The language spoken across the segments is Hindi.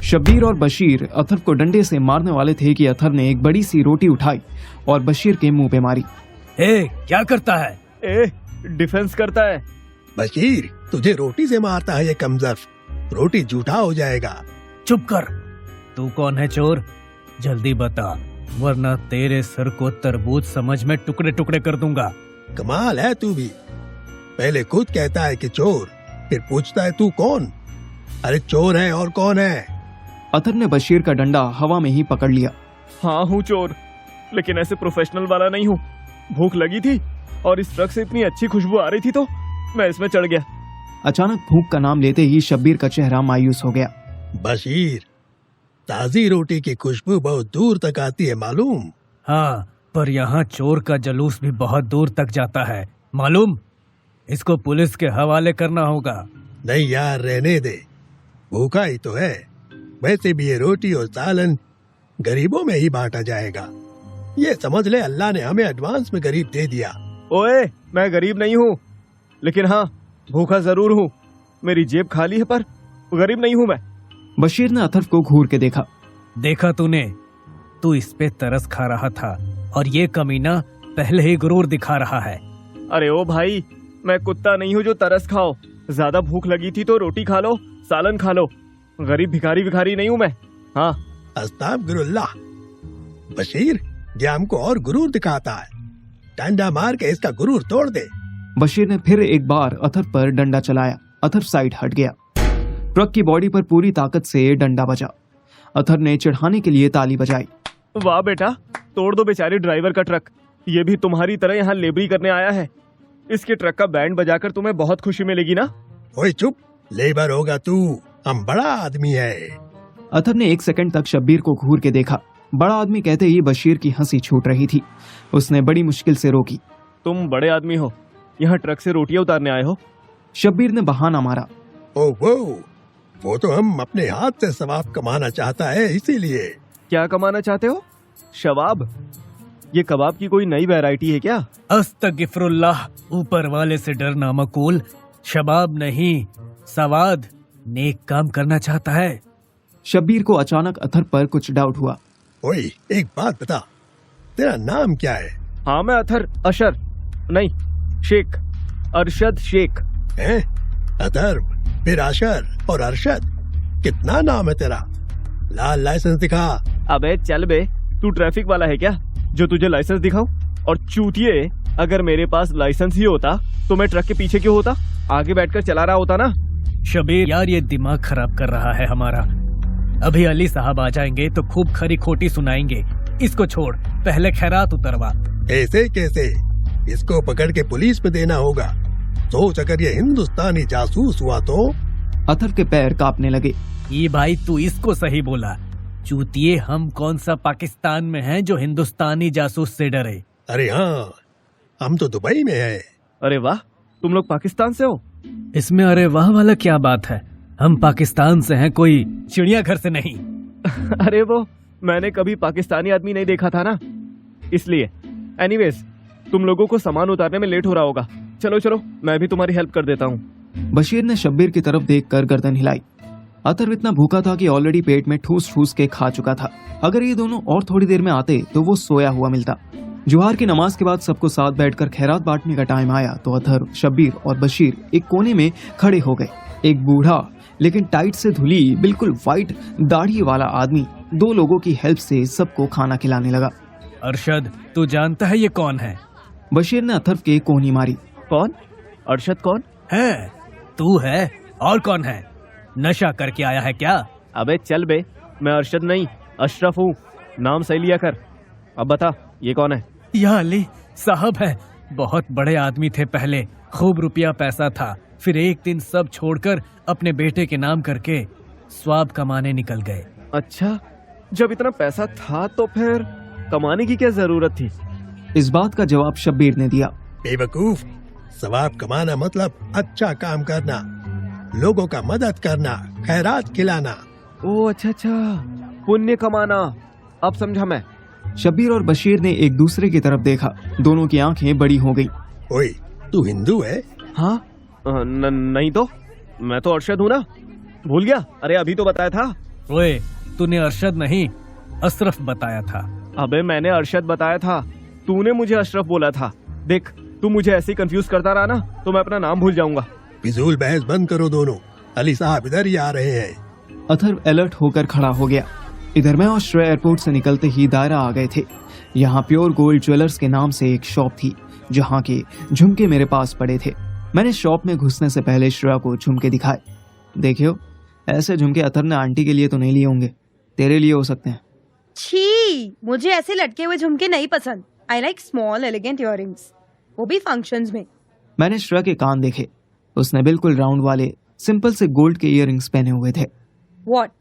शब्बीर और बशीर अथर को डंडे से मारने वाले थे कि अथर ने एक बड़ी सी रोटी उठाई और बशीर के मुंह पे मारी। क्या करता है? डिफेंस करता है। बशीर, तुझे रोटी से मारता है ये कमजर्फ, रोटी जूठा हो जाएगा। चुप कर। तू कौन है चोर? जल्दी बता, वरना तेरे सर को तरबूज समझ में टुकड़े टुकड़े कर दूंगा। कमाल है तू भी, पहले खुद कहता है कि चोर, फिर पूछता है तू कौन? अरे चोर है और कौन है? अथर ने बशीर का डंडा हवा में ही पकड़ लिया। हाँ हूँ चोर, लेकिन ऐसे प्रोफेशनल वाला नहीं हूँ। भूख लगी थी और इस ट्रक से इतनी अच्छी खुशबू आ रही थी तो मैं इसमें चढ़ गया। अचानक भूख का नाम लेते ही शब्बीर का चेहरा मायूस हो गया। बशीर, ताजी रोटी की खुशबू बहुत दूर तक आती है मालूम? हाँ, पर यहाँ चोर का जलूस भी बहुत दूर तक जाता है मालूम। इसको पुलिस के हवाले करना होगा। नहीं यार, रहने दे, भूखा ही तो है। वैसे भी ये रोटी और सालन गरीबों में ही बांटा जाएगा। ये समझ ले अल्लाह ने हमें एडवांस में गरीब दे दिया। ओए, मैं गरीब नहीं हूँ, लेकिन हाँ भूखा जरूर हूँ। मेरी जेब खाली है पर गरीब नहीं हूँ मैं। बशीर ने अथर को घूर के देखा। देखा तूने, तू इस पे तरस खा रहा था और ये कमीना पहले ही गुरूर दिखा रहा है। अरे ओ भाई, मैं कुत्ता नहीं हूँ जो तरस खाओ। ज्यादा भूख लगी थी तो रोटी खा लो, सालन खा लो। गरीब भिखारी नहीं हूँ मैं। हाँ, अस्तगफिरुल्लाह। बशीर, ये हमको और गुरूर दिखाता है। डंडा मार के इसका गुरूर तोड़ दे। बशीर ने फिर एक बार अथर पर डंडा चलाया। अथर साइड हट गया। ट्रक की बॉडी पर पूरी ताकत से डंडा बजा। अथर ने चढ़ाने के लिए ताली बजाई। वाह बेटा, तोड़ दो बेचारे ड्राइवर का ट्रक। ये भी तुम्हारी तरह यहाँ लेबरी करने आया है। इसके ट्रक का बैंड बजाकर तुम्हें बहुत खुशी मिलेगी ना। ओए चुप, लेबर होगा तू, हम बड़ा आदमी है। अथर ने एक सेकंड तक शब्बीर को घूर के देखा। बड़ा आदमी कहते ही बशीर की हंसी छूट रही थी। उसने बड़ी मुश्किल से रोकी। तुम बड़े आदमी हो, यहाँ ट्रक से रोटियां उतारने आए हो? शब्बीर ने बहाना मारा। ओ वो तो हम अपने हाथ से सवाब कमाना चाहता है, इसीलिए। क्या कमाना चाहते हो? शवाब? ये कबाब की कोई नई वैरायटी है क्या? अस्तगफिरुल्लाह, ऊपर वाले से डरना मकूल। शबाब नहीं, सवाद। नेक काम करना चाहता है। शब्बीर को अचानक अथर पर कुछ डाउट हुआ। ओए, एक बात बता, तेरा नाम क्या है? हाँ, मैं अथर, अशर नहीं, शेख, अरशद शेख। हैं? अथर, फिर अशर और अरशद, कितना नाम है तेरा? लाल लाइसेंस दिखा। अबे चल बे, तू ट्रैफिक वाला है क्या जो तुझे लाइसेंस दिखाऊं? और चूतिए, अगर मेरे पास लाइसेंस ही होता तो मैं ट्रक के पीछे क्यों होता? आगे बैठकर चला रहा होता ना। शबीर यार, ये दिमाग खराब कर रहा है हमारा। अभी अली साहब आ जाएंगे तो खूब खरी खोटी सुनाएंगे। इसको छोड़, पहले खैरात उतरवा। ऐसे कैसे? इसको पकड़ के पुलिस में देना होगा। सोच, अगर ये हिंदुस्तानी जासूस हुआ तो? अथर के पैर कांपने लगे। ये भाई, तू इसको सही बोला। चूतिए, हम कौन सा पाकिस्तान में हैं जो हिंदुस्तानी जासूस से डरे? अरे हाँ, हम तो दुबई में हैं। अरे वाह, तुम लोग पाकिस्तान से हो? इसमें अरे वाह वाला क्या बात है? हम पाकिस्तान से हैं, कोई चिड़ियाघर से नहीं। अरे वो, मैंने कभी पाकिस्तानी आदमी नहीं देखा था ना, इसलिए। एनीवेज, तुम लोगों को सामान उतारने में लेट हो रहा होगा। चलो चलो, मैं भी तुम्हारी हेल्प कर देता हूँ। बशीर ने शब्बीर की तरफ देखकर गर्दन हिलाई। अथर इतना भूखा था कि ऑलरेडी पेट में ठूस ठूस के खा चुका था। अगर ये दोनों और थोड़ी देर में आते तो वो सोया हुआ मिलता। जुहार की नमाज के बाद सबको साथ बैठकर खैरात बांटने का टाइम आया तो अथर, शब्बीर और बशीर एक कोने में खड़े हो गए। एक बूढ़ा लेकिन टाइट से धुली, बिल्कुल व्हाइट दाढ़ी वाला आदमी दो लोगों की हेल्प से सबको खाना खिलाने लगा। अरशद, तू जानता है ये कौन है? बशीर ने अथर के कोहनी मारी। कौन? अरशद कौन है? तू है और कौन है? नशा करके आया है क्या? अबे चल बे, मैं अरशद नहीं, अशरफ हूँ। नाम सही लिया कर। अब बता, ये कौन है? या अली साहब है। बहुत बड़े आदमी थे पहले, खूब रुपया पैसा था। फिर एक दिन सब छोड़कर अपने बेटे के नाम करके स्वाब कमाने निकल गए। अच्छा, जब इतना पैसा था तो फिर कमाने की क्या जरूरत थी? इस बात का जवाब शब्बीर ने दिया। बेवकूफ, सवाब कमाना मतलब अच्छा काम करना, लोगों का मदद करना, खैरात खिलाना। ओ अच्छा अच्छा, पुण्य कमाना। अब समझा मैं। शब्बीर और बशीर ने एक दूसरे की तरफ देखा। दोनों की आंखें बड़ी हो गई। ओए, तू हिंदू है? हाँ, नहीं तो मैं तो अरशद हूँ ना, भूल गया? अरे अभी तो बताया था। ओए, तूने अरशद नहीं अशरफ बताया था। अबे मैंने अरशद बताया था, तूने मुझे अशरफ बोला था। देख, तू मुझे ऐसे ही कंफ्यूज करता रहा ना तो मैं अपना नाम भूल जाऊंगा। फिजूल बहस बंद करो दोनों, अली साहब इधर ही आ रहे हैं। अथर्व अलर्ट होकर खड़ा हो गया। इधर मैं और श्रेया एयरपोर्ट से निकलते ही दायरा आ गए थे। यहाँ प्योर गोल्ड ज्वेलर्स के नाम से एक शॉप थी जहाँ के झुमके मेरे पास पड़े थे। मैंने शॉप में घुसने से पहले श्रेया को झुमके दिखाए। देखियो, ऐसे झुमके अथर्व ने आंटी के लिए तो नहीं लिए होंगे, तेरे लिए हो सकते हैं। छी, मुझे ऐसे लटके हुए झुमके नहीं पसंद। I like small elegant earrings, वो भी फंक्शंस में। मैंने श्रेया के कान देखे। उसने बिल्कुल राउंड वाले सिंपल से गोल्ड के इयररिंग्स पहने हुए थे। व्हाट?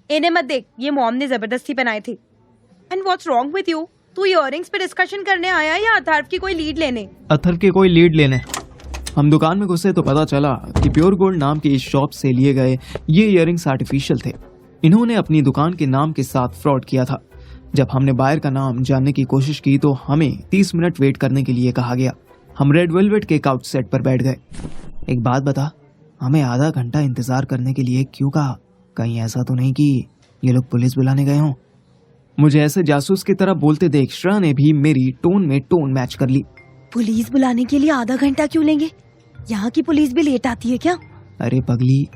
इन्हें मत देख, ये मॉम ने जबरदस्ती पहनाए थे। And what's wrong with you? तू इयररिंग्स पे डिस्कशन करने आया या अथर्व की कोई लीड लेने? अथर्व के कोई लीड लेने। हम दुकान में घुसे तो पता चला कि प्योर गोल्ड नाम की इस शॉप से लिए गए ये इयररिंग्स आर्टिफिशियल थे। इन्होंने अपनी दुकान के नाम के साथ फ्रॉड किया था। जब हमने बायर का नाम जानने की कोशिश की तो हमें 30 मिनट वेट करने के लिए कहा गया। हम रेड वेलवेट के काउच सेट पर बैठ गए। एक बात बता, हमें आधा घंटा इंतजार करने के लिए क्यों कहा? कहीं ऐसा तो नहीं कि ये लोग पुलिस बुलाने गए हों? मुझे ऐसे जासूस की तरह बोलते देख श्रेया ने भी मेरी टोन में टोन मैच कर ली। पुलिस बुलाने के लिए आधा घंटा क्यों लेंगे? यहाँ की पुलिस भी लेट आती है क्या? अरे पगली,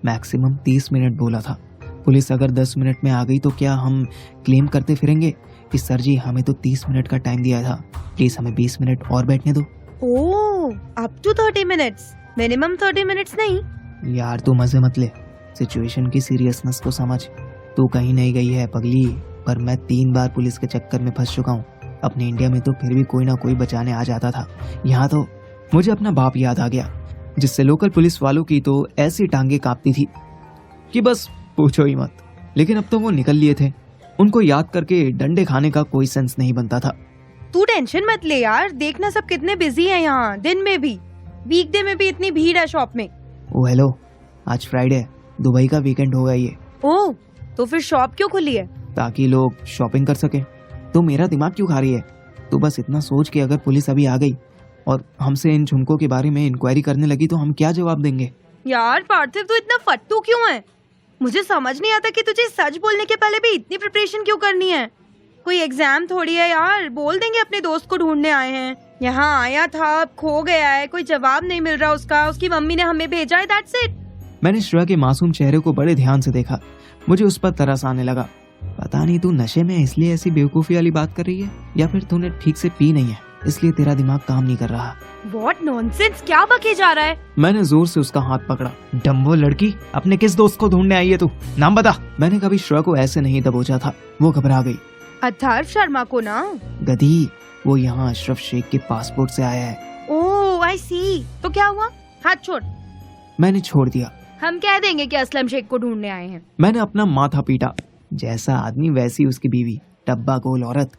मैक्सिमम 30 मिनट बोला था। पुलिस अगर 10 मिनट में आ गई तो क्या हम क्लेम करते फिरेंगे कि सर जी हमें तो 30 मिनट का टाइम दिया था, प्लीज हमें 20 मिनट और बैठने दो। Oh, up to 30 minutes, minimum 30 minutes नहीं। यार तू मजे मत ले, सिचुएशन की सीरियसनेस को समझ। तू कहीं नहीं गई है पगली, पर मैं 3 बार पुलिस के चक्कर में फंस चुका हूँ। अपने इंडिया में तो फिर भी कोई ना कोई बचाने आ जाता था, यहाँ तो मुझे अपना बाप याद आ गया, जिससे लोकल पुलिस वालों की तो ऐसी टांगे कांपती थी कि बस पूछो ही मत। लेकिन अब तो वो निकल लिए थे, उनको याद करके डंडे खाने का कोई सेंस नहीं बनता था। तू टेंशन मत ले यार, देखना सब कितने बिजी हैं यहाँ। दिन में भी, वीकडे में भी इतनी भीड़ है शॉप में। ओ हेलो, आज फ्राइडे है, दुबई का वीकेंड होगा ये। ओह, तो फिर शॉप क्यों खुली है? ताकि लोग शॉपिंग कर सके। तो मेरा दिमाग क्यों खा रही है? तू बस इतना सोच कि अगर पुलिस अभी आ गई और हमसे इन झुमकों के बारे में इंक्वायरी करने लगी तो हम क्या जवाब देंगे? यार पार्थिव, तू इतना फट्टू क्यों है? मुझे समझ नहीं आता कि तुझे सच बोलने के पहले भी इतनी प्रिपरेशन क्यों करनी है। कोई एग्जाम थोड़ी है यार, बोल देंगे अपने दोस्त को ढूंढने आए हैं। यहाँ आया था, अब खो गया है, कोई जवाब नहीं मिल रहा उसका, उसकी मम्मी ने हमें भेजा है, दैट्स इट। मैंने श्रेया के मासूम चेहरे को बड़े ध्यान से देखा। मुझे उस पर तरस आने लगा। पता नहीं तू नशे में इसलिए ऐसी बेवकूफी वाली बात कर रही है, या फिर तूने ठीक से पी नहीं है इसलिए तेरा दिमाग काम नहीं कर रहा। What nonsense, क्या बके जा रहा है? मैंने जोर से उसका हाथ पकड़ा। डम्बो लड़की, अपने किस दोस्त को ढूंढने आई है तू? नाम बता। मैंने कभी श्रेया को ऐसे नहीं दबोचा था। वो घबरा गई। अथर्व शर्मा को ना? गधी, वो यहाँ अशरफ शेख के पासपोर्ट से आया है। ओह आई सी। तो क्या हुआ? हाथ छोड़। मैंने छोड़ दिया। हम कह देंगे कि असलम शेख को ढूंढने आए हैं। मैंने अपना माथा पीटा। जैसा आदमी वैसी उसकी बीवी, डब्बा गोल औरत।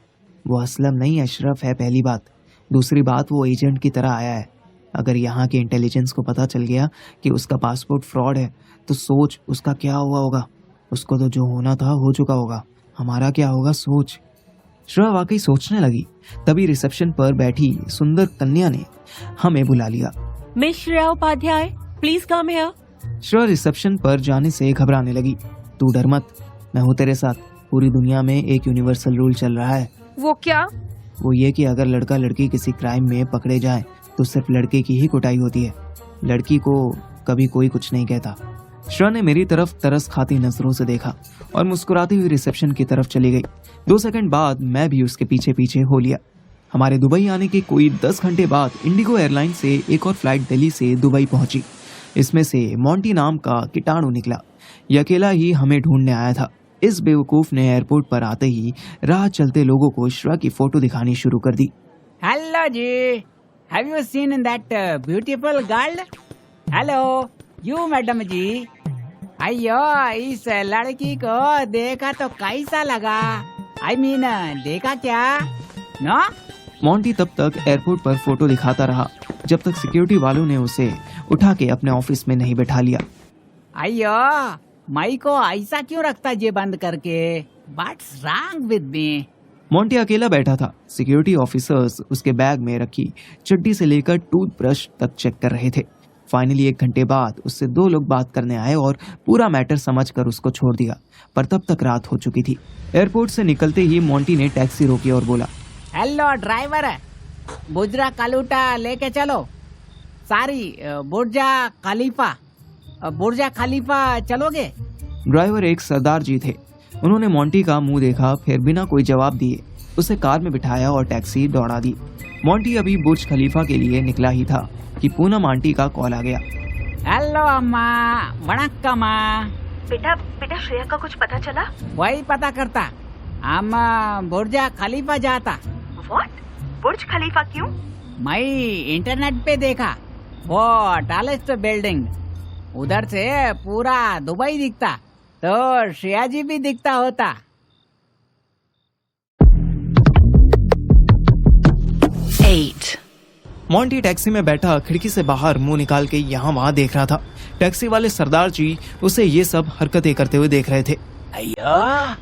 वो असलम नहीं अशरफ है, पहली बात। दूसरी बात, वो एजेंट की तरह आया है। अगर यहाँ के इंटेलिजेंस को पता चल गया कि उसका पासपोर्ट फ्रॉड है तो सोच उसका क्या हुआ होगा। उसको तो जो होना था हो चुका होगा, हमारा क्या होगा सोच। श्रेया वाकई सोचने लगी। तभी रिसेप्शन पर बैठी सुंदर कन्या ने हमें बुला लिया। Miss Shreya Upadhyay, please come here. Shreya reception पर जाने से घबराने लगी। तू डर मत, मैं हूँ तेरे साथ। पूरी दुनिया में एक यूनिवर्सल रूल चल रहा है। वो क्या? वो ये कि अगर लड़का लड़की किसी क्राइम में पकड़े जाए तो सिर्फ लड़के की ही कुटाई होती है, लड़की को कभी कोई कुछ नहीं कहता। श्रेया ने मेरी तरफ तरस खाती नजरों से देखा और मुस्कुराती हुई रिसेप्शन की तरफ चली गई। 2 सेकंड बाद मैं भी उसके पीछे पीछे हो लिया। हमारे दुबई आने के कोई 10 घंटे बाद इंडिगो एयरलाइन से एक और फ्लाइट दिल्ली से दुबई पहुंची। इसमें से मोंटी नाम का कीटाणु निकला। ये अकेला ही हमें ढूंढने आया था। इस बेवकूफ ने एयरपोर्ट पर आते ही राह चलते लोगों को श्रेया की फोटो दिखानी शुरू कर दी। हेलो जी, have you seen that beautiful girl? Hello you madam जी। अयो, इस लड़की को देखा तो कैसा लगा? आई मीन देखा क्या? नो? मोंटी तब तक एयरपोर्ट पर फोटो दिखाता रहा जब तक सिक्योरिटी वालों ने उसे उठा के अपने ऑफिस में नहीं बैठा लिया। अयो, माई को ऐसा क्यों रखता जे बंद करके? What's wrong with me? Monty अकेला बैठा था। सिक्योरिटी ऑफिसर्स उसके बैग में रखी चड्डी से लेकर टूथब्रश तक चेक कर रहे थे। फाइनली 1 घंटे बाद उससे 2 लोग बात करने आए और पूरा मैटर समझकर उसको छोड़ दिया, पर तब तक रात हो चुकी थी। एयरपोर्ट से निकलते ही मोंटी ने टैक्सी रोकी और बोला, हेलो ड्राइवर, बुजरा कलूटा लेके चलो। सारी बुर्जा खलीफा चलोगे? ड्राइवर एक सरदार जी थे। उन्होंने मोंटी का मुंह देखा, फिर बिना कोई जवाब दिए उसे कार में बिठाया और टैक्सी दौड़ा दी। मोंटी अभी बुर्ज खलीफा के लिए निकला ही था कि पूनम आंटी का कॉल आ गया। हेलो अम्मा, वणक्कम। बेटा श्रेया का कुछ पता चला? वही पता करता, अम्मा बुर्जा खलीफा जाता। व्हाट? बुर्ज खलीफा क्यों? मैं इंटरनेट पे देखा, वो टॉलेस्ट बिल्डिंग, उधर से पूरा दुबई दिखता, तो श्रेया जी भी दिखता होता। मोंटी टैक्सी में बैठा खिड़की से बाहर मुंह निकाल के यहाँ वहाँ देख रहा था। टैक्सी वाले सरदार जी उसे ये सब हरकतें करते हुए देख रहे थे। अयो,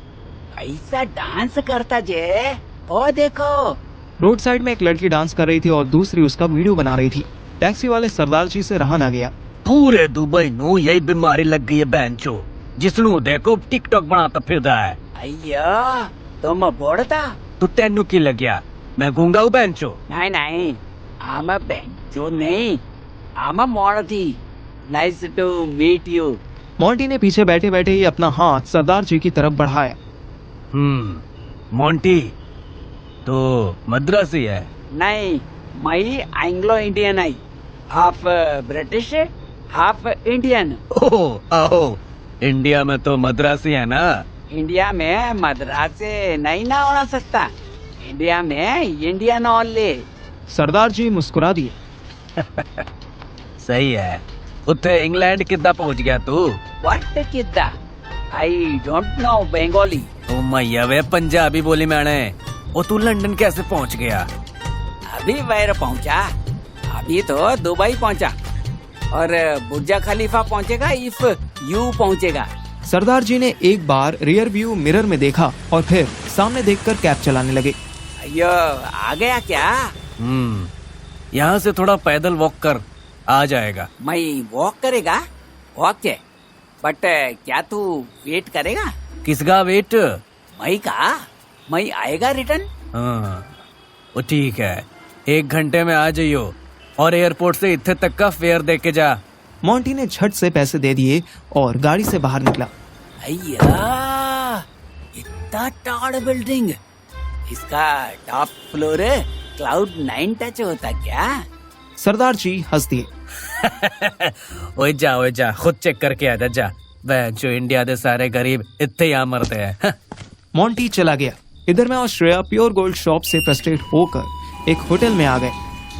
ऐसा डांस करता जे, ओ देखो। रोड साइड में एक लड़की डांस कर रही थी और दूसरी उसका वीडियो बना रही थी। टैक्सी वाले सरदार जी से रहा ना गया। पूरे दुबई नू यही बीमारी लग गई है बैंचो, जिसनू देखो टिकटॉक बनाता फिरदा है। अयो, तुम बोलता? तू तेनू की लग्या मैं गूंगा हूँ बैंचो? नहीं, आमा बेंचो नहीं, आमा मोरती। Nice to meet you. Monty ने पीछे बैठे बैठे ही अपना हाथ सरदार जी की तरफ बढ़ाया। मोंटी तो मद्रासी है? नहीं, मैं एंग्लो इंडियन है, हाफ ब्रिटिश हाफ इंडियन। ओह आओ, इंडिया में तो मद्रासी है ना? इंडिया में मद्रासी नहीं ना होना सकता, इंडिया में इंडियन ओनली। सरदार जी मुस्कुरा दिए। सही है। उत्थे इंग्लैंड कितना पहुंच गया तू? व्हाट कितना? I don't know Bengali. ओ मैया वे पंजाबी बोली मैंने। ओ तू लंदन कैसे पहुंच गया? अभी वैर पहुंचा, अभी तो दुबई पहुंचा, और बुर्जा खलीफा पहुंचेगा इफ यू पहुंचेगा। सरदार जी ने एक बार रियर व्यू मिरर में देखा और फिर सामने देखकर कैब चलाने लगे। अयो, आ गया क्या? यहाँ से थोड़ा पैदल वॉक कर, आ जाएगा। मैं वॉक करेगा? ओके, बट क्या तू वेट करेगा? किसका वेट? मैं का? मैं आएगा रिटर्न। हाँ, वो ठीक है, 1 घंटे में आ जाइयो और एयरपोर्ट से इत्थे तक का फेयर दे के जा। मोंटी ने झट से पैसे दे दिए और गाड़ी से बाहर निकला। अय्या, इतना टॉड बिल्डिंग, इसका टॉप फ्लोर क्लाउड 9 टच होता क्या? सरदार जी हंस दिए। ओए जा, खुद चेक करके आ जा। जो इंडिया दे सारे गरीब इतने यहाँ मरते हैं। मोंटी चला गया। इधर मैं और श्रेया प्योर गोल्ड शॉप से फ्रस्ट्रेट होकर एक होटल में आ गए।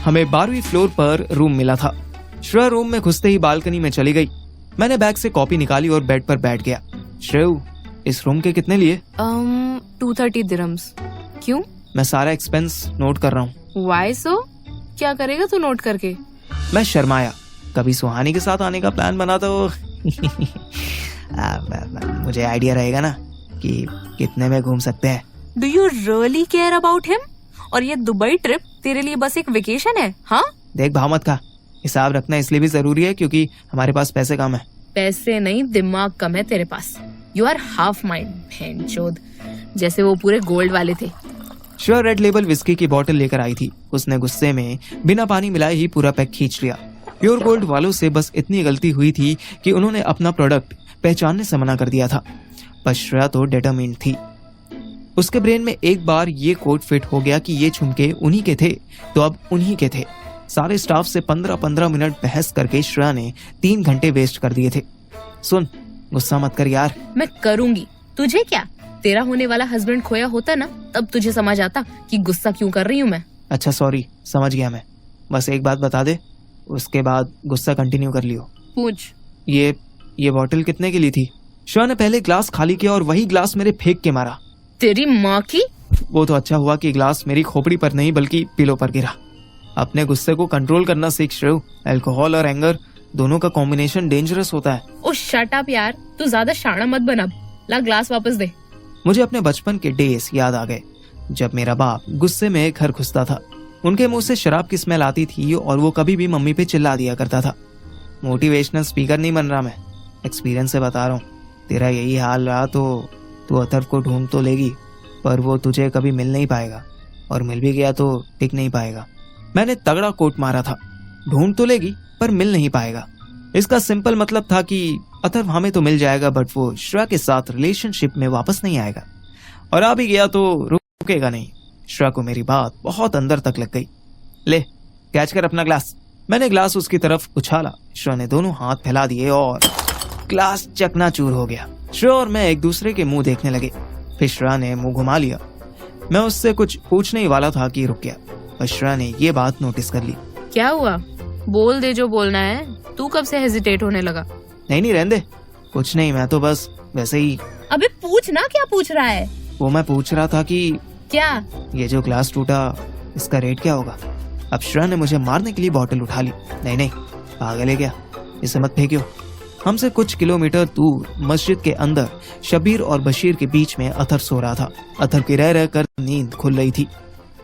हमें 12वीं फ्लोर पर रूम मिला था। श्रेया रूम में घुसते ही बालकनी में चली गई। मैंने बैग से कॉपी निकाली और बेड पर बैठ गया। श्रेयू, इस रूम के कितने लिए? 230 दिरहम्स। क्यों? मैं सारा एक्सपेंस नोट कर रहा हूँ। वाई सो? क्या करेगा तू नोट करके? मैं शर्माया। कभी सुहानी के साथ आने का प्लान बना तो मुझे आइडिया रहेगा ना कि कितने में घूम सकते हैं। Do you really care about him? और ये दुबई ट्रिप तेरे लिए बस एक वेकेशन है? हाँ, देख भाव मत खा। हिसाब रखना इसलिए भी जरूरी है क्योंकि हमारे पास पैसे कम है। पैसे नहीं, दिमाग कम है तेरे पास। यू आर हाफ माइंड भैंचोद, जैसे वो पूरे गोल्ड वाले थे। श्योर रेड लेबल विस्की की बोतल लेकर आई थी। उसने गुस्से में बिना पानी मिलाए ही पूरा पैक खींच लिया। प्योर गोल्ड वालों से बस इतनी गलती हुई थी कि उन्होंने अपना प्रोडक्ट पहचानने से मना कर दिया था। पर श्रेया तो डिटरमिन्ड थी। उसके ब्रेन में एक बार ये कोड फिट हो गया कि ये झुमके उन्हीं के थे तो अब उन्हीं के थे। सारे स्टाफ से 15-15 मिनट बहस करके श्रेया ने 3 घंटे वेस्ट कर दिए थे। सुन, गुस्सा मत कर यार। मैं करूंगी, तुझे क्या? तेरा होने वाला हस्बैंड खोया होता ना, तब तुझे समझ आता कि गुस्सा क्यों कर रही हूँ मैं। अच्छा सॉरी, समझ गया मैं। बस एक बात बता दे, उसके बाद गुस्सा कंटिन्यू कर लियो। पूछ। ये बोतल कितने की ली थी? श्रेया ने पहले ग्लास खाली किया और वही ग्लास मेरे फेंक के मारा। तेरी माँ की। वो तो अच्छा हुआ कि ग्लास मेरी खोपड़ी पर नहीं बल्कि पिलो पर गिरा। अपने गुस्से को कंट्रोल करना सीख श्रेयू। अल्कोहल और एंगर दोनों का कॉम्बिनेशन डेंजरस होता है। ओ शट अप यार, तू ज्यादा शाना मत बन। अब ला ग्लास वापस दे। मुझे अपने बचपन के डेज याद आ गए जब मेरा बाप गुस्से में घर घुसता था। उनके मुंह से शराब की स्मेल आती थी और वो कभी भी मम्मी पे चिल्ला दिया करता था। मोटिवेशनल स्पीकर नहीं बन रहा मैं, एक्सपीरियंस से बता रहा हूँ। तेरा यही हाल रहा तो तू अथर्व को ढूंढ तो लेगी, पर वो तुझे कभी मिल नहीं पाएगा, और मिल भी गया तो टिक नहीं पाएगा। मैंने तगड़ा कोट मारा था, ढूंढ तो लेगी पर मिल नहीं पाएगा। इसका सिंपल मतलब था कि अथर्व हमें तो मिल जाएगा, बट वो श्रेया के साथ रिलेशनशिप में वापस नहीं आएगा, और आ भी गया तो रुकेगा नहीं। श्रेया को मेरी बात बहुत अंदर तक लग गई। ले कैच कर अपना ग्लास। मैंने ग्लास उसकी तरफ उछाला। श्रेया ने दोनों हाथ फैला दिए और ग्लास चकनाचूर हो गया। श्रेया और मैं एक दूसरे के मुंह देखने लगे। फिर श्रेया ने मुंह घुमा लिया। मैं उससे कुछ पूछने ही वाला था कि रुक गया, पर श्रेया ने ये बात नोटिस कर ली। क्या हुआ? बोल दे जो बोलना है। तू कब से हेजिटेट होने लगा? नहीं रहने दे, कुछ नहीं, मैं तो बस वैसे ही। अबे पूछ ना, क्या पूछ रहा है? वो मैं पूछ रहा था कि क्या? ये जो ग्लास टूटा इसका रेट क्या होगा? अब श्रेया ने मुझे मारने के लिए बॉटल उठा ली। नहीं पागल है क्या, इसे मत फेंकियो। हमसे कुछ किलोमीटर दूर मस्जिद के अंदर शबीर और बशीर के बीच में अथर्व सो रहा था। अथर्व की रह कर नींद खुल रही थी।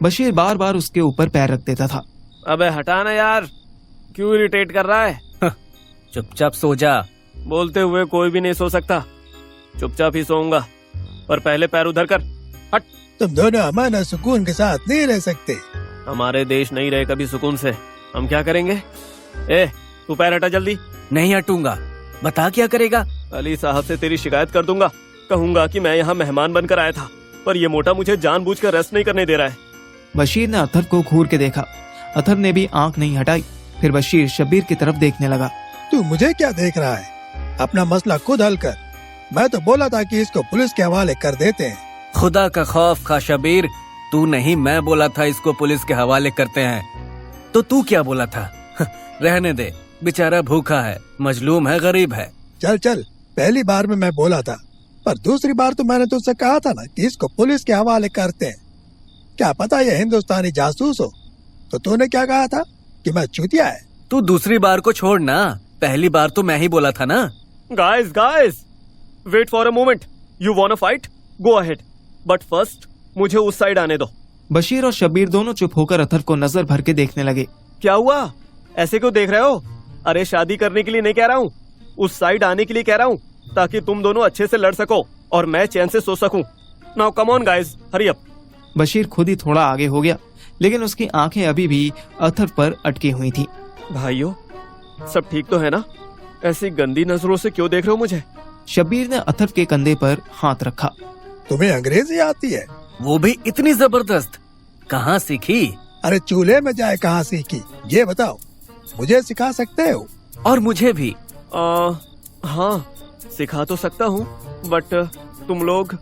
बशीर बार बार उसके ऊपर पैर रख देता था। अबे हटा ना यार, क्यों इरिटेट कर रहा है? चुपचाप सो जा। बोलते हुए कोई भी नहीं सो सकता, चुपचाप ही सोऊंगा, पर पहले पैर उधर कर। हट। तुम दोनों अमाना सुकून के साथ नहीं रह सकते। हमारे देश नहीं रहे कभी सुकून से, हम क्या करेंगे? ए तू पैर हटा जल्दी। नहीं हटूंगा। बता क्या करेगा? अली साहब से तेरी शिकायत कर दूंगा। कहूंगा कि मैं यहाँ मेहमान बनकर आया था, पर ये मोटा मुझे जानबूझकर रेस्ट नहीं करने दे रहा है। बशीर ने अथर्व को घूर के देखा। अथर्व ने भी आंख नहीं हटाई। फिर बशीर शबीर की तरफ देखने लगा। तू मुझे क्या देख रहा है? अपना मसला खुद हल कर। मैं तो बोला था कि इसको पुलिस के हवाले कर देते हैं। खुदा का खौफ खा शबीर, तू नहीं मैं बोला था इसको पुलिस के हवाले करते हैं, तो तू क्या बोला था? रहने दे, बेचारा भूखा है, मजलूम है, गरीब है। चल पहली बार में मैं बोला था, पर दूसरी बार तो मैंने तुझसे कहा था ना कि इसको पुलिस के हवाले करते हैं। क्या पता ये हिंदुस्तानी जासूस हो। तो तूने क्या कहा था कि मैं चूतिया है? तू दूसरी बार को छोड़ ना, पहली बार तो मैं ही बोला था ना। Guys wait for a moment. You want fight? Go ahead, but first मुझे उस साइड आने दो। बशीर और शबीर दोनों चुप होकर अथर्व को नजर भर के देखने लगे। क्या हुआ, ऐसे क्यों देख रहे हो? अरे शादी करने के लिए नहीं कह रहा हूँ, उस साइड आने के लिए कह रहा हूँ, ताकि तुम दोनों अच्छे से लड़ सको और मैं चैन से सो सकूं। Now come on guys, hurry up. Bashir खुद ही थोड़ा आगे हो गया, लेकिन उसकी आंखें अभी भी अथर्व पर अटकी हुई थी। भाइयों सब ठीक तो है ना? ऐसी गंदी नजरों से क्यों देख रहे हो मुझे? शबीर ने अथर्व के कंधे पर हाथ रखा। तुम्हें अंग्रेजी आती है? वो भी इतनी जबरदस्त, कहाँ सीखी? अरे चूल्हे में जाए कहाँ सीखी, ये बताओ। मुझे सिखा सकते हो? और मुझे भी। हाँ सिखा तो सकता हूँ, बट तुम लोग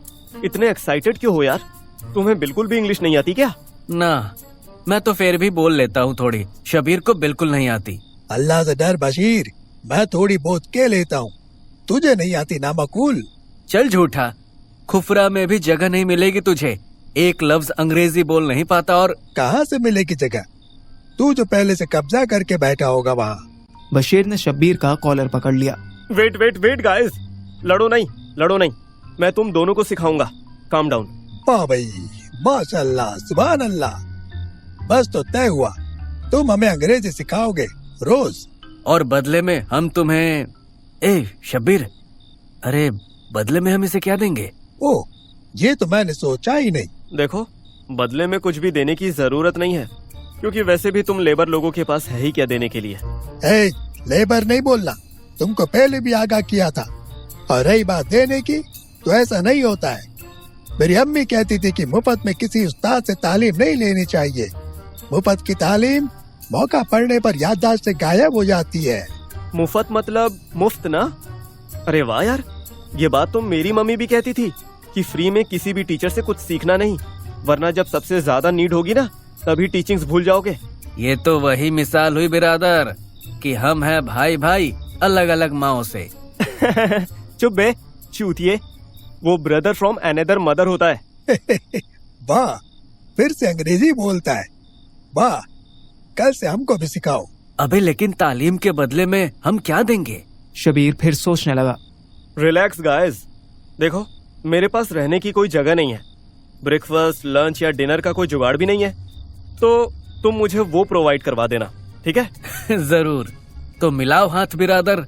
इतने एक्साइटेड क्यों हो यार? तुम्हें बिल्कुल भी इंग्लिश नहीं आती क्या? ना, मैं तो फिर भी बोल लेता हूँ थोड़ी, शबीर को बिल्कुल नहीं आती। अल्लाह से डर बशीर, मैं थोड़ी बहुत के लेता हूँ, तुझे नहीं आती ना मकूल। चल झूठा, खुफरा में भी जगह नहीं मिलेगी तुझे, एक लफ्ज अंग्रेजी बोल नहीं पाता। और कहाँ से मिलेगी जगह? तू जो पहले से कब्जा करके बैठा होगा वहाँ। बशीर ने शब्बीर का कॉलर पकड़ लिया। वेट गाइस, लड़ो नहीं, मैं तुम दोनों को सिखाऊंगा। Calm down. वाह भाई, माशाल्लाह, सुभान अल्लाह। बस तो तय हुआ, तुम हमें अंग्रेजी सिखाओगे रोज, और बदले में हम तुम्हें। ए शब्बीर, अरे बदले में हम इसे क्या देंगे? ओह, ये तो मैंने सोचा ही नहीं। देखो, बदले में कुछ भी देने की जरूरत नहीं है, क्योंकि वैसे भी तुम लेबर लोगों के पास है ही क्या देने के लिए। ए, लेबर नहीं बोलना, तुमको पहले भी आगाह किया था। और रही बात देने की, तो ऐसा नहीं होता है। मेरी अम्मी कहती थी कि मुफ्त में किसी उस्ताद से तालीम नहीं लेनी चाहिए। मुफ्त की तालीम मौका पड़ने पर याददाश्त से गायब हो जाती है। मुफ्त मतलब मुफ्त ना? अरे वाह यार, ये बात तो मेरी मम्मी भी कहती थी कि फ्री में किसी भी टीचर से कुछ सीखना नहीं, वरना जब सबसे ज्यादा नीड होगी ना, तभी टीचिंग्स भूल जाओगे। ये तो वही मिसाल हुई बिरादर कि हम हैं भाई अलग अलग माओ से। चुप बे चूतिए, वो ब्रदर फ्रॉम अनदर मदर होता है। वाह, फिर से अंग्रेजी बोलता है। वाह, कल से हमको भी सिखाओ। अबे लेकिन तालीम के बदले में हम क्या देंगे? शबीर फिर सोचने लगा। रिलैक्स गाइस, देखो मेरे पास रहने की कोई जगह नहीं है, ब्रेकफास्ट, लंच या डिनर का कोई जुगाड़ भी नहीं है, तो तुम मुझे वो प्रोवाइड करवा देना, ठीक है? जरूर। तो मिलाओ हाथ बिरादर।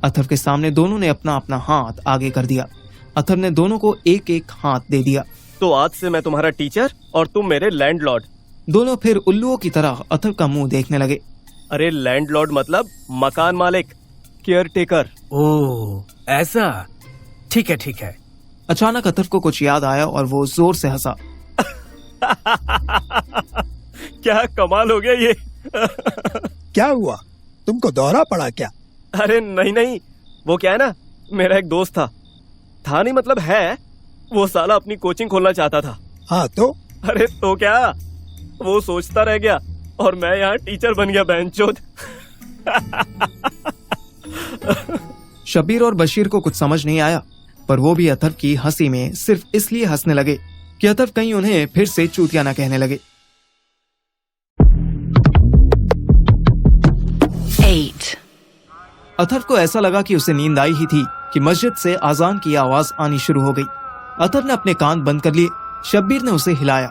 अथर्व के सामने दोनों ने अपना अपना हाथ आगे कर दिया। अथर्व ने दोनों को एक एक हाथ दे दिया। तो आज से मैं तुम्हारा टीचर और तुम मेरे लैंडलॉर्ड। दोनों फिर उल्लुओं की तरह अथर्व का मुंह देखने लगे। अरे लैंडलॉर्ड मतलब मकान मालिक, केयर टेकर। ओह ऐसा, ठीक है ठीक है। अचानक अथर्व को कुछ याद आया और वो जोर से हंसा। क्या कमाल हो गया ये। क्या हुआ, तुमको दौरा पड़ा क्या? अरे नहीं नहीं, वो क्या है ना, मेरा एक दोस्त था नहीं मतलब है, वो साला अपनी कोचिंग खोलना चाहता था। हाँ तो? अरे तो क्या, वो सोचता रह गया और मैं यहाँ टीचर बन गया बेंचोद। शब्बीर और बशीर को कुछ समझ नहीं आया, पर वो भी अथर्व की हंसी में सिर्फ इसलिए हंसने लगे कि अथर्व कहीं उन्हें फिर से चूतिया न कहने लगे। 8. अथर्व को ऐसा लगा कि उसे नींद आई ही थी कि मस्जिद से आजान की आवाज आनी शुरू हो गई। अथर्व ने अपने कान बंद कर लिए। शब्बीर ने उसे हिलाया।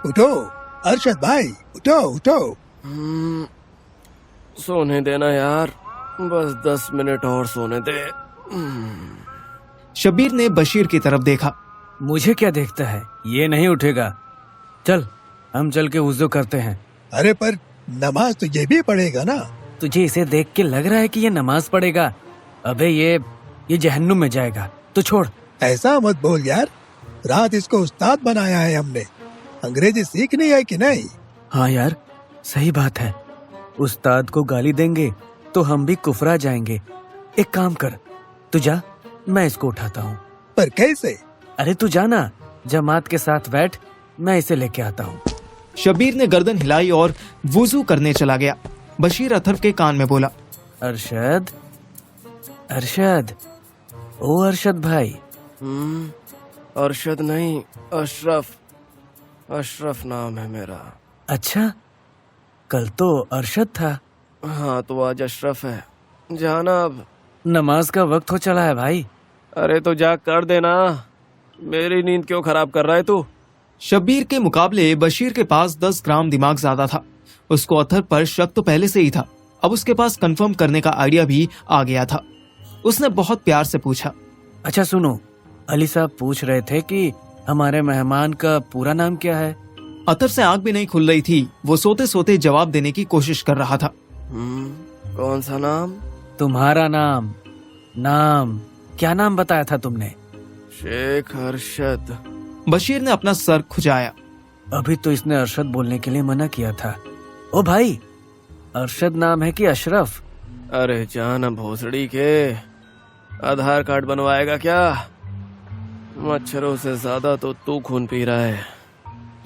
उठो अरशद भाई, उठो उठो। सोने देना यार, बस 10 मिनट और सोने दे। शब्बीर ने बशीर की तरफ देखा। मुझे क्या देखता है, ये नहीं उठेगा। चल हम चल के वुज़ू करते हैं। अरे पर नमाज तो ये भी पढ़ेगा ना। तुझे इसे देख के लग रहा है कि ये नमाज पढ़ेगा? अबे ये जहन्नुम में जाएगा, तो छोड़। ऐसा मत बोल यार, रात इसको उस्ताद बनाया है हमने। अंग्रेजी सीखनी है कि नहीं? हाँ यार सही बात है, उस्ताद को गाली देंगे तो हम भी कुफरा जाएंगे। एक काम कर, तू जा, मैं इसको उठाता हूँ। पर कैसे? अरे तू जाना, जमात के साथ बैठ, मैं इसे लेके आता हूँ। शब्बीर ने गर्दन हिलाई और वुजू करने चला गया। बशीर अथर्व के कान में बोला, अरशद, अरशद, ओ अरशद भाई। अरशद नहीं, अशरफ, अशरफ नाम है मेरा। अच्छा, कल तो अरशद था। हाँ तो आज अशरफ है। जाना अब, नमाज का वक्त हो चला है भाई। अरे तो जा कर देना, मेरी नींद क्यों खराब कर रहा है तू? शब्बीर के मुकाबले बशीर के पास 10 ग्राम दिमाग ज्यादा था। उसको अथर्व पर शक तो पहले से ही था, अब उसके पास कंफर्म करने का आइडिया भी आ गया था। उसने बहुत प्यार से पूछा, अच्छा सुनो, अली साहब पूछ रहे थे कि हमारे मेहमान का पूरा नाम क्या है? अथर्व से आंख भी नहीं खुल रही थी, वो सोते सोते जवाब देने की कोशिश कर रहा था। कौन सा नाम? तुम्हारा नाम। नाम क्या नाम बताया था तुमने? शेख अरशद। बशीर ने अपना सर खुजाया। अभी तो इसने अरशद बोलने के लिए मना किया था। ओ भाई, अरशद नाम है कि अशरफ? अरे जाना भोसड़ी के, आधार कार्ड बनवाएगा क्या? मच्छरों से ज्यादा तो तू खून पी रहा है।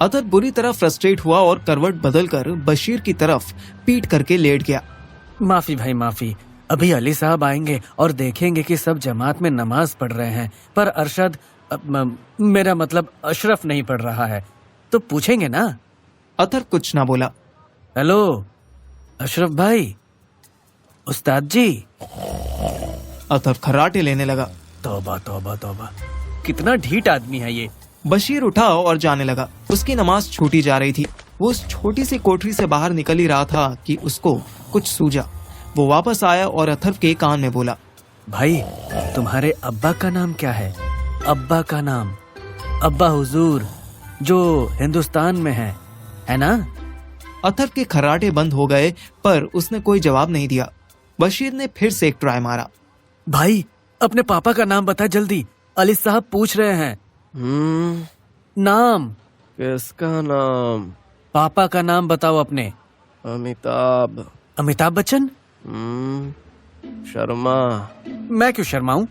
अथर्व बुरी तरह फ्रस्ट्रेट हुआ और करवट बदलकर बशीर की तरफ पीट करके लेट गया। माफी भाई माफी, अभी अली साहब आएंगे और देखेंगे कि सब जमात में नमाज पढ़ रहे हैं, पर अरशद, मेरा मतलब अशरफ नहीं पढ़ रहा है, तो पूछेंगे ना। अथर्व कुछ ना बोला। हेलो अशरफ भाई, उस्ताद जी। अथर्व खर्राटे लेने लगा। तौबा तौबा तौबा, कितना ढीठ आदमी है ये। बशीर उठा और जाने लगा। उसकी नमाज छूटी जा रही थी। वो उस छोटी सी कोठरी से बाहर निकल ही रहा था कि उसको कुछ सूझा। वो वापस आया और अथर्व के कान में बोला, भाई तुम्हारे अब्बा का नाम क्या है? अब्बा का नाम? अब्बा हुजूर जो हिंदुस्तान में है ना? अथर्व के खर्राटे बंद हो गए, पर उसने कोई जवाब नहीं दिया। बशीर ने फिर से एक ट्राई मारा। भाई अपने पापा का नाम बता जल्दी, अली साहब पूछ रहे हैं। नाम? किसका नाम? पापा का नाम बताओ अपने। अमिताभ। अमिताभ बच्चन? शर्मा। मैं क्यों शर्माऊं?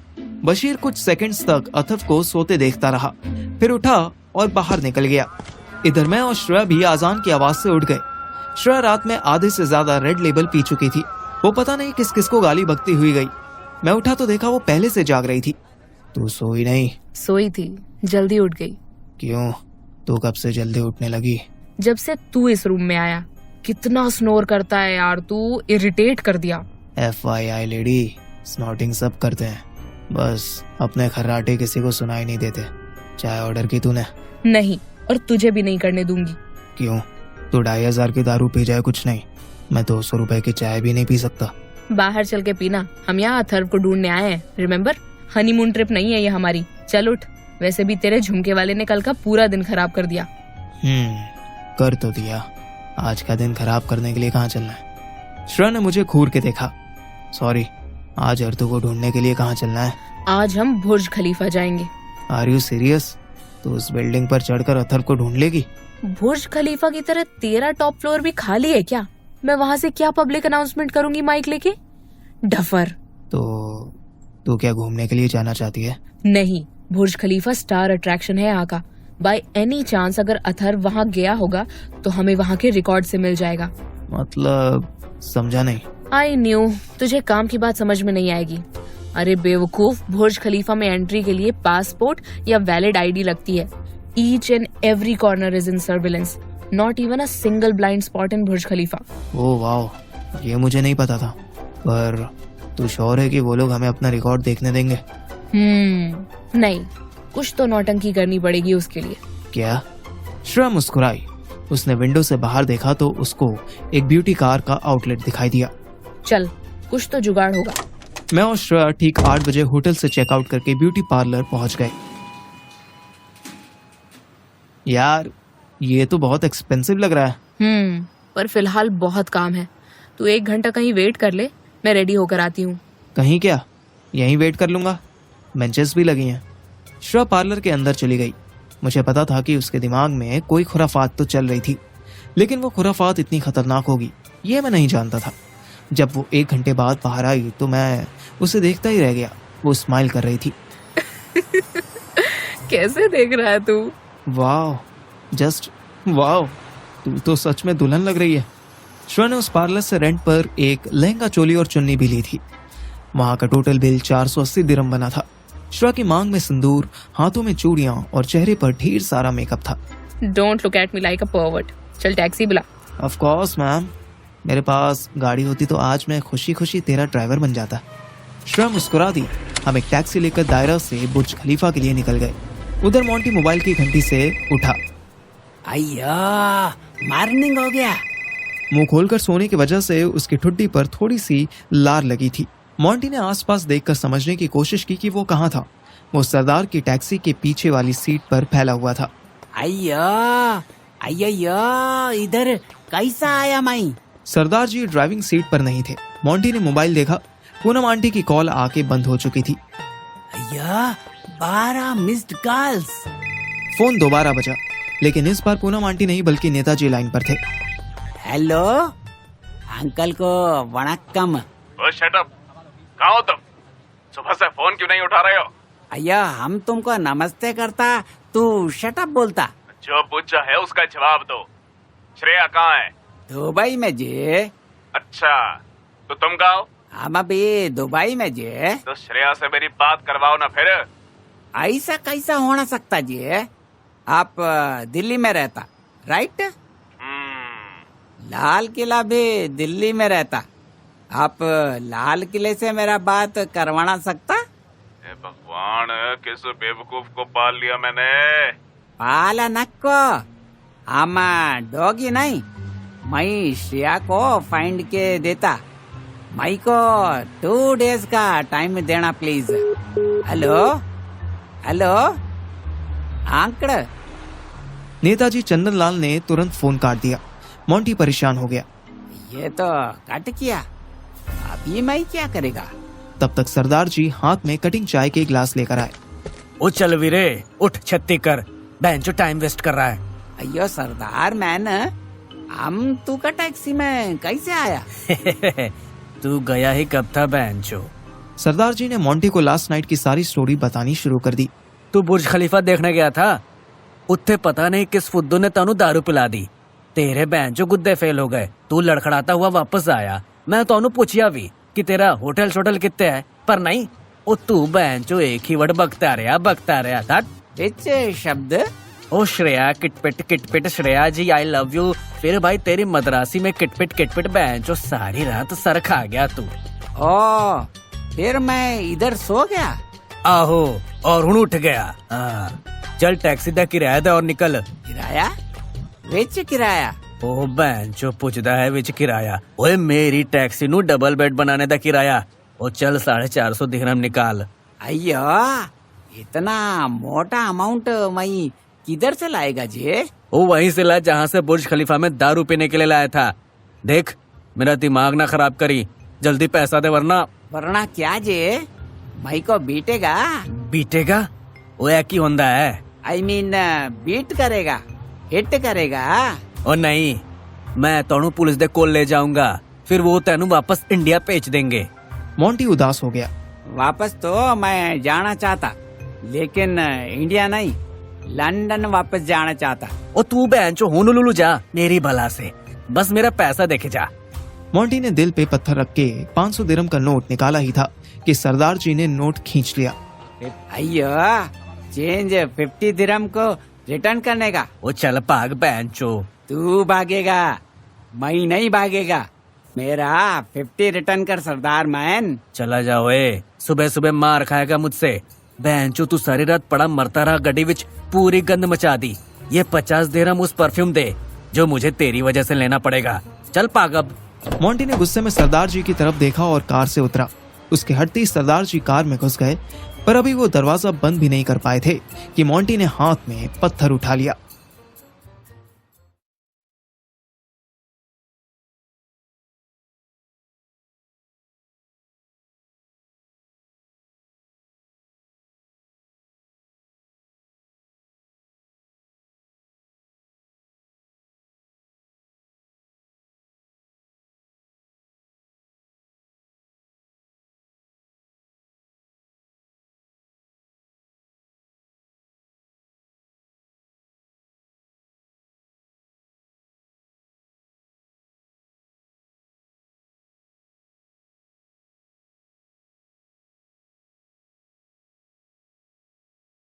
बशीर कुछ सेकंड्स तक अथर्व को सोते देखता रहा, फिर उठा और बाहर निकल गया। इधर मैं और श्रेया भी आजान की आवाज से उठ गए। श्रेया रात में आधे से ज्यादा रेड लेबल पी चुकी थी। वो पता नहीं किस किस को गाली बकती हुई गई। मैं उठा तो देखा वो पहले से जाग रही थी। तू सोई नहीं? सोई थी, जल्दी उठ गई। क्यों, तू कब से जल्दी उठने लगी? जब से तू इस रूम में आया। कितना स्नोर करता है यार तू, इरिटेट कर दिया। FYI लेडी, स्नॉटिंग सब करते हैं, बस अपने खर्राटे किसी को सुनाई नहीं देते। चाय ऑर्डर की तूने? नहीं, और तुझे भी नहीं करने दूंगी। क्यों, तू 2500 की दारू पी जाए कुछ नहीं, मैं 200 रुपए की चाय भी नहीं पी सकता। बाहर चल के पीना, हम यहाँ अथर्व को ढूंढने आए हैं, रिमेम्बर? हनीमून ट्रिप नहीं है ये हमारी, चल उठ। वैसे भी तेरे झुमके वाले ने कल का पूरा दिन खराब कर दिया। कर तो दिया, आज का दिन खराब करने के लिए कहाँ चलना है? श्रेया ने मुझे घूर के देखा। सॉरी, आज अर्तु को ढूंढने के लिए कहाँ चलना है? आज हम बुर्ज खलीफा जाएंगे। Are you serious? तो उस बिल्डिंग पर चढ़कर अथर्व को ढूंढ लेगी? बुर्ज खलीफा की तरह तेरा टॉप फ्लोर भी खाली है क्या? मैं वहाँ से क्या पब्लिक अनाउंसमेंट करूंगी माइक लेके? डफर। तो क्या घूमने के लिए जाना चाहती है? नहीं, बुर्ज खलीफा स्टार अट्रैक्शन है यहाँ का। बाय एनी चांस अगर अथर्व वहाँ गया होगा तो हमें वहाँ के रिकॉर्ड से मिल जाएगा। मतलब समझा नहीं। आई न्यू, तुझे काम की बात समझ में नहीं आएगी। अरे बेवकूफ, बुर्ज खलीफा में एंट्री के लिए पासपोर्ट या वैलिड आईडी लगती है। Each and every corner is in surveillance, not even a single blind spot in Burj Khalifa. Oh wow, ये मुझे नहीं पता था। पर तू श्योर है कि वो लोग हमें अपना रिकॉर्ड देखने देंगे? नहीं, कुछ तो नौटंकी करनी पड़ेगी उसके लिए। क्या? श्रेया मुस्कुराई। उसने विंडो से बाहर देखा तो उसको एक ब्यूटी कार का आउटलेट दिखाई दिया। चल, कुछ तो जुगाड़ होगा। मैं और श्रेया ठीक 8 बजे होटल से चेकआउट करके ब्यूटी पार्लर पहुंच गए। यार, ये तो बहुत एक्सपेंसिव लग रहा है। पर फिलहाल बहुत काम है। तू 1 घंटा कहीं वेट कर ले, मैं रेडी होकर आती हूँ। कहीं क्या, यहीं वेट कर लूंगा, बेंचेस भी लगी हैं। श्रेया पार्लर के अंदर चली गई। मुझे पता था कि उसके दिमाग में कोई खुराफात तो चल रही थी, लेकिन वो खुराफात इतनी खतरनाक होगी ये मैं नहीं जानता था। जब वो 1 घंटे बाद बाहर आई तो मैं उसे देखता ही रह गया। वो स्माइल कर रही थी। कैसे देख रहा है तू? वाह, जस्ट वाह, तू तो सच में दुल्हन लग रही है। श्रेया ने उस पार्लर से रेंट पर एक लहंगा, चोली और चुन्नी भी ली थी। वहां का टोटल बिल 480 दिरहम बना था। श्रेया की मांग में सिंदूर, हाथों में चूड़ियां और चेहरे पर ढेर सारा मेकअप था। Don't look at me like a pervert. चल टैक्सी बुला। ऑफ कोर्स मैम, मेरे पास गाड़ी होती तो आज मैं खुशी खुशी तेरा ड्राइवर बन जाता। श्रेया मुस्कुरा दी। हम एक टैक्सी लेकर दायरा से बुर्ज खलीफा के लिए निकल गए। उधर मोंटी मोबाइल की घंटी से उठा। अय्या, मॉर्निंग हो गया। मुंह खोलकर सोने की वजह से उसकी ठुड्डी पर थोड़ी सी लार लगी थी। मोंटी ने आसपास देखकर समझने की कोशिश की कि वो कहाँ था। वो सरदार की टैक्सी के पीछे वाली सीट पर फैला हुआ था। अय्या, अय्या, इधर कैसा आया माई? सरदार जी ड्राइविंग सीट पर नहीं थे। मोंटी ने मोबाइल देखा। पूनम आंटी की कॉल आके बंद हो चुकी थी। अय्या, 12 मिस्ड कॉल्स। फोन दोबारा बजा, लेकिन इस बार पूनम आंटी नहीं बल्कि नेताजी लाइन पर थे। हेलो अंकल को वणक्कम। शट अप, कहाँ हो तुम? सुबह से फोन क्यों नहीं उठा रहे हो? अय्या, हम तुमको नमस्ते करता, तू शटअप बोलता। जो पूछा है उसका जवाब दो। श्रेया कहाँ है? दुबई में जी। अच्छा, तो तुम कहाँ हो? हम अभी दुबई में जी। तो श्रेया से मेरी बात करवाओ ना फिर। ऐसा कैसा होना सकता जी? आप दिल्ली में रहता, राइट? लाल किला भी दिल्ली में रहता। आप लाल किले से मेरा बात करवाना सकता? भगवान, किस बेवकूफ को पाल लिया मैंने। पाला नक्को, हम डॉगी नहीं। मैं श्रेया को फाइंड के देता। मई को 2 डेज का टाइम देना प्लीज। हेलो हेलो आंकड़। नेताजी चंदनलाल ने तुरंत फोन काट दिया। मोंटी परेशान हो गया। ये तो कट किया, अभी मैं क्या करेगा? तब तक सरदार जी हाथ में कटिंग चाय के गिलास लेकर आए। ओ चल वीरे, उठ छत्ती कर, बहन जो टाइम वेस्ट कर रहा है। अयो सरदार मैन, हम तू का टैक्सी में कैसे आया? तू गया ही कब था बहनचो? सरदार जी ने मोंटी को लास्ट नाइट की सारी स्टोरी बतानी शुरू कर दी। तू बुर्ज खलीफा देखने गया था, उत्थे पता नहीं किस फुद्दू ने तनु दारू पिला दी। तेरे बहनचो गुद्दे फेल हो गए। तू लड़खड़ाता हुआ वापस आया। मैं तनु पूछिया भी कि तेरा होटल शोटल कितने है, पर नहीं, ओ तू बहनचो एक ही वर्ड बकता रहा था। शब्द? ओ श्रेया, किटपिट श्रेया जी आई लव यू। फिर भाई तेरी मद्रासी में किटपिट बहनचो सारी रात सर खा गया तू। ओ, फिर मैं इधर सो गया। आहो, और हुण उठ गया। चल टैक्सी दा किराया दे और निकल। किराया? वेच किराया? ओ बहन जो पुछदा है विच किराया। ओए मेरी टैक्सी नु डबल बेड बनाने दा किराया। ओ चल 450 दिरहम निकाल। अयो इतना मोटा अमाउंट मई किधर से लाएगा जे? ओ वहीं से ला जहाँ से बुर्ज खलीफा में दारू पीने के लिए लाया था। देख मेरा दिमाग ना खराब करी, जल्दी पैसा दे वरना क्या जे? मई को बीटेगा? बीटेगा? वो एक ही होंदा है। आई मीन बीट करेगा, हिट करेगा। ओ नहीं, मैं तोनू पुलिस दे कोल ले जाऊंगा, फिर वो तेनू वापस इंडिया भेज देंगे। मोंटी उदास हो गया। वापस तो मैं जाना चाहता, लेकिन इंडिया नहीं, लंदन वापस जाना चाहता। ओ तू बहनचो होनोलुलु जा मेरी भला से, बस मेरा पैसा देखे जा। मोंटी ने दिल पे पत्थर रख के 500 दिरहम का नोट निकाला ही था कि सरदार जी ने नोट खींच लिया। अयो चेंज 50 दिरहम को रिटर्न करने का। ओ चल भाग बहनचो। तू भागेगा, मैं नहीं भागेगा। मेरा 50 रिटर्न कर सरदार मैन। चला जाओ ए, सुबह सुबह मार खाएगा मुझसे। बहनचो तू सारी रात पड़ा मरता रहा गड्डी विच, पूरी गंद मचा दी। ये 50 दिरहम उस परफ्यूम दे जो मुझे तेरी वजह से लेना पड़ेगा। चल पागब। मोंटी ने गुस्से में सरदार जी की तरफ देखा और कार से उतरा। उसके हटते ही सरदार जी कार में घुस गए, पर अभी वो दरवाजा बंद भी नहीं कर पाए थे कि मोंटी ने हाथ में पत्थर उठा लिया।